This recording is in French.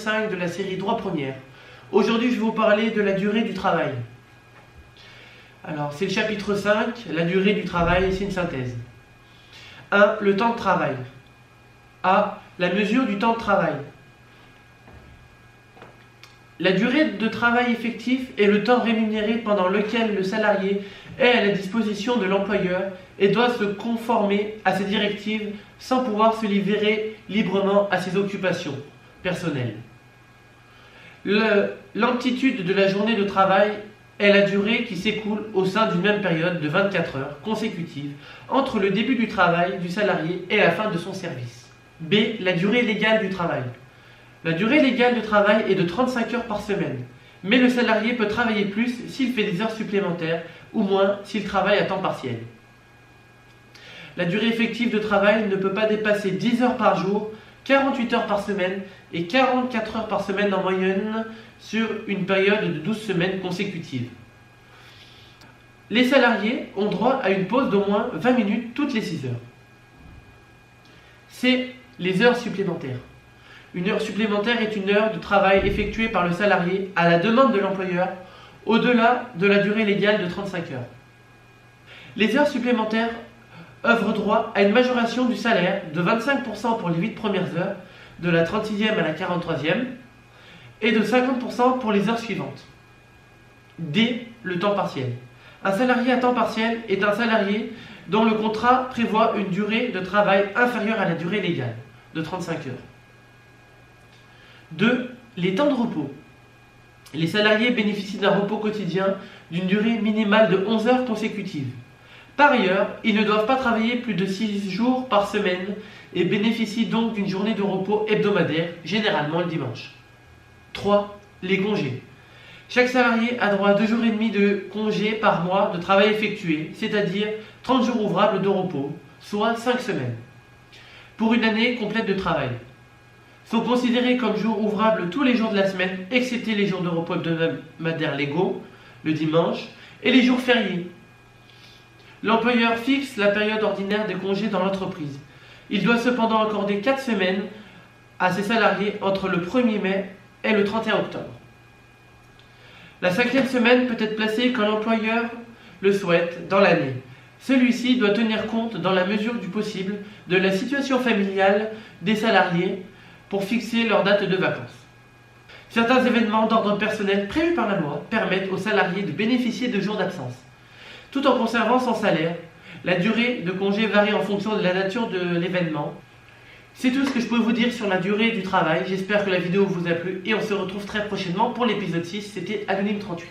5 de la série Droit première. Aujourd'hui, je vais vous parler de la durée du travail. Alors, c'est le chapitre 5, la durée du travail, et c'est une synthèse. 1. Le temps de travail. A. La mesure du temps de travail. La durée de travail effectif est le temps rémunéré pendant lequel le salarié est à la disposition de l'employeur et doit se conformer à ses directives sans pouvoir se livrer librement à ses occupations personnelles. L'amplitude de la journée de travail est la durée qui s'écoule au sein d'une même période de 24 heures consécutives entre le début du travail du salarié et la fin de son service. B. La durée légale du travail. La durée légale de travail est de 35 heures par semaine, mais le salarié peut travailler plus s'il fait des heures supplémentaires ou moins s'il travaille à temps partiel. La durée effective de travail ne peut pas dépasser 10 heures par jour, 48 heures par semaine et 44 heures par semaine en moyenne sur une période de 12 semaines consécutives. Les salariés ont droit à une pause d'au moins 20 minutes toutes les 6 heures. C. Les heures supplémentaires. Une heure supplémentaire est une heure de travail effectuée par le salarié à la demande de l'employeur, au-delà de la durée légale de 35 heures. Les heures supplémentaires ouvrent droit à une majoration du salaire de 25% pour les 8 premières heures, de la 36e à la 43e, et de 50% pour les heures suivantes. D. Le temps partiel. Un salarié à temps partiel est un salarié dont le contrat prévoit une durée de travail inférieure à la durée légale, de 35 heures. 2. Les temps de repos. Les salariés bénéficient d'un repos quotidien d'une durée minimale de 11 heures consécutives. Par ailleurs, ils ne doivent pas travailler plus de 6 jours par semaine et bénéficient donc d'une journée de repos hebdomadaire, généralement le dimanche. 3. Les congés. Chaque salarié a droit à 2 jours et demi de congés par mois de travail effectué, c'est-à-dire 30 jours ouvrables de repos, soit 5 semaines, pour une année complète de travail. Sont considérés comme jours ouvrables tous les jours de la semaine, excepté les jours de repos hebdomadaires légaux, le dimanche, et les jours fériés. L'employeur fixe la période ordinaire des congés dans l'entreprise. Il doit cependant accorder 4 semaines à ses salariés entre le 1er mai et le 31 octobre. La 5e semaine peut être placée quand l'employeur le souhaite dans l'année. Celui-ci doit tenir compte, dans la mesure du possible, de la situation familiale des salariés pour fixer leur date de vacances. Certains événements d'ordre personnel prévus par la loi permettent aux salariés de bénéficier de jours d'absence, tout en conservant son salaire. La durée de congé varie en fonction de la nature de l'événement. C'est tout ce que je peux vous dire sur la durée du travail. J'espère que la vidéo vous a plu et on se retrouve très prochainement pour l'épisode 6. C'était Anonyme 38.